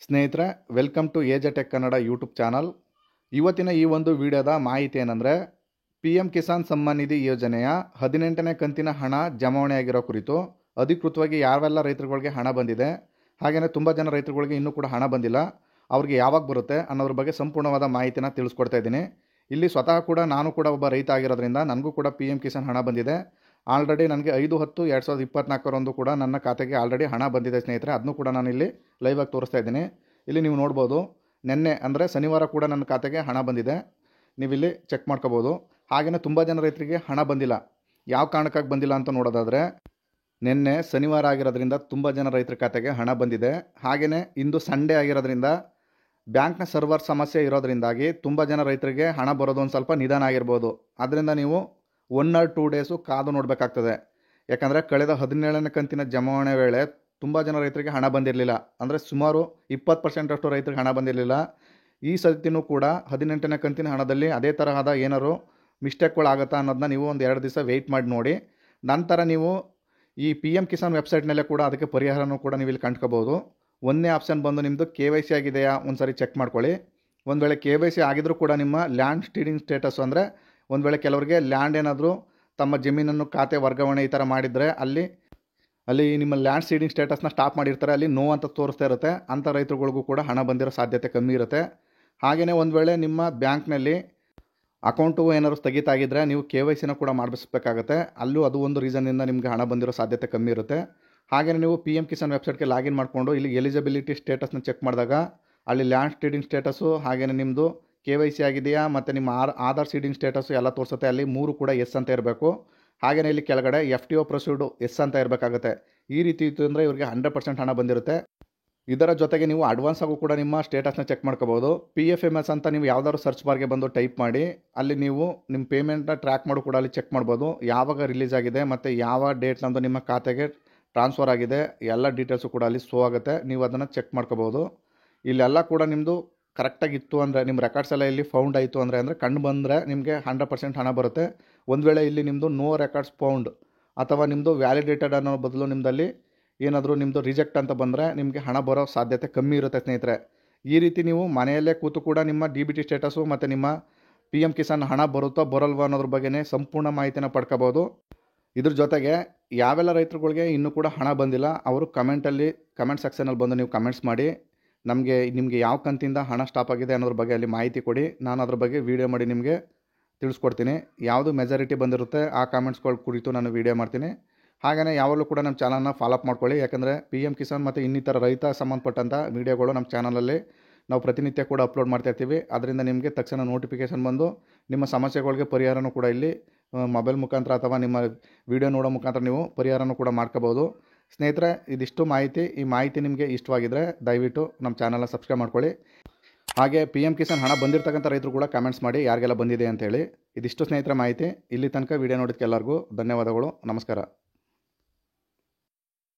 ಸ್ನೇಹಿತರೆ, welcome to AJ tech Kannada YouTube channel. ಇವತ್ತಿನ ಈ ಒಂದು ವಿಡಿಯೋದ ಮಾಹಿತಿ ಏನಂದರೆ, ಪಿ ಎಂ ಕಿಸಾನ್ ಸಮ್ಮಾನ್ ನಿಧಿ ಯೋಜನೆಯ 18ನೇ ಕಂತಿನ ಹಣ ಜಮಾವಣೆಯಾಗಿರೋ ಕುರಿತು ಅಧಿಕೃತವಾಗಿ ಯಾವೆಲ್ಲ ರೈತರುಗಳಿಗೆ ಹಣ ಬಂದಿದೆ, ಹಾಗೆಯೇ ತುಂಬ ಜನ ರೈತರುಗಳಿಗೆ ಇನ್ನೂ ಕೂಡ ಹಣ ಬಂದಿಲ್ಲ, ಅವ್ರಿಗೆ ಯಾವಾಗ ಬರುತ್ತೆ ಅನ್ನೋದ್ರ ಬಗ್ಗೆ ಸಂಪೂರ್ಣವಾದ ಮಾಹಿತಿನ ತಿಳಿಸ್ಕೊಡ್ತಾ ಇದ್ದೀನಿ. ಇಲ್ಲಿ ಸ್ವತಃ ಕೂಡ ನಾನು ಕೂಡ ಒಬ್ಬ ರೈತ ಆಗಿರೋದ್ರಿಂದ ನನಗೂ ಕೂಡ ಪಿ ಎಂ ಕಿಸಾನ್ ಹಣ ಬಂದಿದೆ. ಆಲ್ರೆಡಿ ನನಗೆ 5/10/2024 ಕೂಡ ನನ್ನ ಖಾತೆಗೆ ಆಲ್ರೆಡಿ ಹಣ ಬಂದಿದೆ ಸ್ನೇಹಿತರೆ. ಅದನ್ನು ಕೂಡ ನಾನು ಇಲ್ಲಿ ಲೈವಾಗಿ ತೋರಿಸ್ತಾ ಇದ್ದೀನಿ. ಇಲ್ಲಿ ನೀವು ನೋಡ್ಬೋದು, ನಿನ್ನೆ ಅಂದರೆ ಶನಿವಾರ ಕೂಡ ನನ್ನ ಖಾತೆಗೆ ಹಣ ಬಂದಿದೆ. ನೀವಿಲ್ಲಿ ಚೆಕ್ ಮಾಡ್ಕೋಬೋದು. ಹಾಗೆಯೇ ತುಂಬ ಜನ ರೈತರಿಗೆ ಹಣ ಬಂದಿಲ್ಲ. ಯಾವ ಕಾರಣಕ್ಕಾಗಿ ಬಂದಿಲ್ಲ ಅಂತ ನೋಡೋದಾದರೆ, ನಿನ್ನೆ ಶನಿವಾರ ಆಗಿರೋದ್ರಿಂದ ತುಂಬ ಜನ ರೈತರ ಖಾತೆಗೆ ಹಣ ಬಂದಿದೆ. ಹಾಗೆಯೇ ಇಂದು ಸಂಡೇ ಆಗಿರೋದ್ರಿಂದ ಬ್ಯಾಂಕ್ನ ಸರ್ವರ್ ಸಮಸ್ಯೆ ಇರೋದ್ರಿಂದಾಗಿ ತುಂಬ ಜನ ರೈತರಿಗೆ ಹಣ ಬರೋದು ಒಂದು ಸ್ವಲ್ಪ ನಿಧಾನ ಆಗಿರ್ಬೋದು. ಆದ್ದರಿಂದ ನೀವು 1 or 2 ಡೇಸು ಕಾದು ನೋಡಬೇಕಾಗ್ತದೆ. ಯಾಕಂದರೆ ಕಳೆದ 17ನೇ ಕಂತಿನ ಜಮಾವಣೆ ವೇಳೆ ತುಂಬ ಜನ ರೈತರಿಗೆ ಹಣ ಬಂದಿರಲಿಲ್ಲ. ಅಂದರೆ ಸುಮಾರು 20% ರೈತರಿಗೆ ಹಣ ಬಂದಿರಲಿಲ್ಲ. ಈ ಸತಿನೂ ಕೂಡ 18ನೇ ಕಂತಿನ ಹಣದಲ್ಲಿ ಅದೇ ತರಹದ ಏನಾದ್ರು ಮಿಸ್ಟೇಕ್ಗಳಾಗುತ್ತಾ ಅನ್ನೋದನ್ನ ನೀವು ಒಂದು 2 ದಿವಸ ವೆಯ್ಟ್ ಮಾಡಿ ನೋಡಿ. ನಂತರ ನೀವು ಈ ಪಿ ಎಂ ಕಿಸಾನ್ ವೆಬ್ಸೈಟ್ನಲ್ಲೇ ಕೂಡ ಅದಕ್ಕೆ ಪರಿಹಾರನೂ ಕೂಡ ನೀವು ಇಲ್ಲಿ ಕಂಡ್ಕೋಬೋದು. ಒಂದನೇ ಆಪ್ಷನ್ ಬಂದು ನಿಮ್ಮದು KYC ಆಗಿದೆಯಾ ಒಂದು ಸಾರಿ ಚೆಕ್ ಮಾಡ್ಕೊಳ್ಳಿ. ಒಂದು ವೇಳೆ KYC ಆಗಿದ್ರೂ ಕೂಡ ನಿಮ್ಮ ಲ್ಯಾಂಡ್ ಸ್ಟೀಡಿಂಗ್ ಸ್ಟೇಟಸ್, ಅಂದರೆ ಒಂದು ವೇಳೆ ಕೆಲವರಿಗೆ ಲ್ಯಾಂಡ್ ಏನಾದರೂ ತಮ್ಮ ಜಮೀನನ್ನು ಖಾತೆ ವರ್ಗಾವಣೆ ಈ ಥರ ಮಾಡಿದರೆ ಅಲ್ಲಿ ನಿಮ್ಮ ಲ್ಯಾಂಡ್ ಸೀಡಿಂಗ್ ಸ್ಟೇಟಸ್ನ ಸ್ಟಾಪ್ ಮಾಡಿರ್ತಾರೆ, ಅಲ್ಲಿ ನೋ ಅಂತ ತೋರಿಸ್ತಾ ಇರುತ್ತೆ. ಅಂಥ ರೈತರುಗಳಿಗೂ ಕೂಡ ಹಣ ಬಂದಿರೋ ಸಾಧ್ಯತೆ ಕಮ್ಮಿ ಇರುತ್ತೆ. ಹಾಗೆಯೇ ಒಂದು ವೇಳೆ ನಿಮ್ಮ ಬ್ಯಾಂಕ್ನಲ್ಲಿ ಅಕೌಂಟು ಏನಾದರೂ ಸ್ಥಗಿತಾಗಿದ್ದರೆ ನೀವು KYCನ ಕೂಡ ಮಾಡಿಸ್ಬೇಕಾಗತ್ತೆ. ಅಲ್ಲೂ ಅದು ಒಂದು ರೀಸನ್ನಿಂದ ನಿಮಗೆ ಹಣ ಬಂದಿರೋ ಸಾಧ್ಯತೆ ಕಮ್ಮಿ ಇರುತ್ತೆ. ಹಾಗೆಯೇ ನೀವು ಪಿ ಎಂ ಕಿಸಾನ್ ವೆಬ್ಸೈಟ್ಗೆ ಲಾಗಿನ್ ಮಾಡಿಕೊಂಡು ಇಲ್ಲಿ ಎಲಿಜಿಬಿಲಿಟಿ ಸ್ಟೇಟಸ್ನ ಚೆಕ್ ಮಾಡಿದಾಗ ಅಲ್ಲಿ ಲ್ಯಾಂಡ್ ಸೀಡಿಂಗ್ ಸ್ಟೇಟಸ್ಸು, ಹಾಗೆಯೇ ನಿಮ್ಮದು KYC ಆಗಿದೆಯಾ ಮತ್ತು ನಿಮ್ಮ ಆಧಾರ್ ಸೀಡಿಂಗ್ ಸ್ಟೇಟಸ್ಸು ಎಲ್ಲ ತೋರಿಸುತ್ತೆ. ಅಲ್ಲಿ 3 ಕೂಡ ಎಸ್ ಅಂತ ಇರಬೇಕು. ಹಾಗೆಯೇ ಇಲ್ಲಿ ಕೆಳಗಡೆ FTO ಪ್ರೊಸೀಡು ಎಸ್ ಅಂತ ಇರಬೇಕಾಗುತ್ತೆ. ಈ ರೀತಿ ಇತ್ತು ಅಂದರೆ ಇವರಿಗೆ 100% ಹಣ ಬಂದಿರುತ್ತೆ. ಇದರ ಜೊತೆಗೆ ನೀವು ಅಡ್ವಾನ್ಸ್ ಆಗೂ ಕೂಡ ನಿಮ್ಮ ಸ್ಟೇಟಸ್ನ ಚೆಕ್ ಮಾಡ್ಕೋಬೋದು. PFMS ಅಂತ ನೀವು ಯಾವ್ದಾದ್ರು ಸರ್ಚ್ ಬಾರ್ಗೆ ಬಂದು ಟೈಪ್ ಮಾಡಿ ಅಲ್ಲಿ ನೀವು ನಿಮ್ಮ ಪೇಮೆಂಟ್ನ ಟ್ರ್ಯಾಕ್ ಮಾಡೋ ಕೂಡ ಅಲ್ಲಿ ಚೆಕ್ ಮಾಡ್ಬೋದು. ಯಾವಾಗ ರಿಲೀಸ್ ಆಗಿದೆ ಮತ್ತು ಯಾವ ಡೇಟ್ನಂದು ನಿಮ್ಮ ಖಾತೆಗೆ ಟ್ರಾನ್ಸ್ಫರ್ ಆಗಿದೆ ಎಲ್ಲ ಡೀಟೇಲ್ಸು ಕೂಡ ಅಲ್ಲಿ ಶೋ ಆಗುತ್ತೆ. ನೀವು ಅದನ್ನು ಚೆಕ್ ಮಾಡ್ಕೋಬೋದು. ಇಲ್ಲೆಲ್ಲ ಕೂಡ ನಿಮ್ಮದು ಕರೆಕ್ಟಾಗಿತ್ತು ಅಂದರೆ, ನಿಮ್ಮ ರೆಕಾರ್ಡ್ಸ್ ಎಲ್ಲ ಇಲ್ಲಿ ಫೌಂಡ್ ಆಯಿತು ಅಂದರೆ ಕಂಡು ಬಂದರೆ ನಿಮಗೆ 100% ಹಣ ಬರುತ್ತೆ. ಒಂದು ವೇಳೆ ಇಲ್ಲಿ ನಿಮ್ಮದು ನೋ ರೆಕಾರ್ಡ್ಸ್ ಫೌಂಡ್ ಅಥವಾ ನಿಮ್ಮದು ವ್ಯಾಲಿಡೇಟೆಡ್ ಅನ್ನೋ ಬದಲು ನಿಮ್ಮದಲ್ಲಿ ಏನಾದರೂ ನಿಮ್ಮದು ರಿಜೆಕ್ಟ್ ಅಂತ ಬಂದರೆ ನಿಮಗೆ ಹಣ ಬರೋ ಸಾಧ್ಯತೆ ಕಮ್ಮಿ ಇರುತ್ತೆ ಸ್ನೇಹಿತರೆ. ಈ ರೀತಿ ನೀವು ಮನೆಯಲ್ಲೇ ಕೂತು ಕೂಡ ನಿಮ್ಮ DBT ಸ್ಟೇಟಸ್ಸು ಮತ್ತು ನಿಮ್ಮ ಪಿ ಎಂ ಕಿಸಾನ್ ಹಣ ಬರುತ್ತೋ ಬರಲ್ವೋ ಅನ್ನೋದ್ರ ಬಗ್ಗೆನೇ ಸಂಪೂರ್ಣ ಮಾಹಿತಿನ ಪಡ್ಕೋಬೋದು. ಇದ್ರ ಜೊತೆಗೆ ಯಾವೆಲ್ಲ ರೈತರುಗಳಿಗೆ ಇನ್ನೂ ಕೂಡ ಹಣ ಬಂದಿಲ್ಲ ಅವರು ಕಮೆಂಟ್ ಸೆಕ್ಷನಲ್ಲಿ ಬಂದು ನೀವು ಕಮೆಂಟ್ಸ್ ಮಾಡಿ ನಿಮಗೆ ಯಾವ ಕಂತಿಂದ ಹಣ ಸ್ಟಾಪ್ ಆಗಿದೆ ಅನ್ನೋದ್ರ ಬಗ್ಗೆ ಅಲ್ಲಿ ಮಾಹಿತಿ ಕೊಡಿ. ನಾನು ಅದ್ರ ಬಗ್ಗೆ ವೀಡಿಯೋ ಮಾಡಿ ನಿಮಗೆ ತಿಳಿಸ್ಕೊಡ್ತೀನಿ. ಯಾವುದು ಮೆಜಾರಿಟಿ ಬಂದಿರುತ್ತೆ ಆ ಕಾಮೆಂಟ್ಸ್ಗಳ ಕುರಿತು ನಾನು ವೀಡಿಯೋ ಮಾಡ್ತೀನಿ. ಹಾಗೆಯೇ ಯಾವಾಗಲೂ ಕೂಡ ನಮ್ಮ ಚಾನಲ್ನ ಫಾಲೋಅಪ್ ಮಾಡ್ಕೊಳ್ಳಿ. ಯಾಕಂದರೆ ಪಿ ಎಂ ಕಿಸಾನ್ ಮತ್ತು ಇನ್ನಿತರ ರೈತ ಸಂಬಂಧಪಟ್ಟಂಥ ವೀಡಿಯೋಗಳು ನಮ್ಮ ಚಾನಲಲ್ಲಿ ನಾವು ಪ್ರತಿನಿತ್ಯ ಕೂಡ ಅಪ್ಲೋಡ್ ಮಾಡ್ತಾ ಇರ್ತೀವಿ. ಅದರಿಂದ ನಿಮಗೆ ತಕ್ಷಣ ನೋಟಿಫಿಕೇಷನ್ ಬಂದು ನಿಮ್ಮ ಸಮಸ್ಯೆಗಳಿಗೆ ಪರಿಹಾರನೂ ಕೂಡ ಇಲ್ಲಿ ಮೊಬೈಲ್ ಮುಖಾಂತರ ಅಥವಾ ನಿಮ್ಮ ವೀಡಿಯೋ ನೋಡೋ ಮುಖಾಂತರ ನೀವು ಪರಿಹಾರನೂ ಕೂಡ ಮಾಡ್ಕೋಬೋದು. ಸ್ನೇಹಿತರೆ, ಇದಿಷ್ಟು ಮಾಹಿತಿ. ಈ ಮಾಹಿತಿ ನಿಮಗೆ ಇಷ್ಟವಾಗಿದ್ದರೆ ದಯವಿಟ್ಟು ನಮ್ಮ ಚಾನಲ್ನ ಸಬ್ಸ್ಕ್ರೈಬ್ ಮಾಡ್ಕೊಳ್ಳಿ. ಹಾಗೆ ಪಿ ಎಂ ಕಿಸಾನ್ ಹಣ ಬಂದಿರತಕ್ಕಂಥ ರೈತರು ಕೂಡ ಕಮೆಂಟ್ಸ್ ಮಾಡಿ ಯಾರಿಗೆಲ್ಲ ಬಂದಿದೆ ಅಂತೇಳಿ. ಇದಿಷ್ಟು ಸ್ನೇಹಿತರ ಮಾಹಿತಿ. ಇಲ್ಲಿ ತನಕ ವೀಡಿಯೋ ನೋಡೋದಕ್ಕೆ ಎಲ್ಲರಿಗೂ ಧನ್ಯವಾದಗಳು. ನಮಸ್ಕಾರ.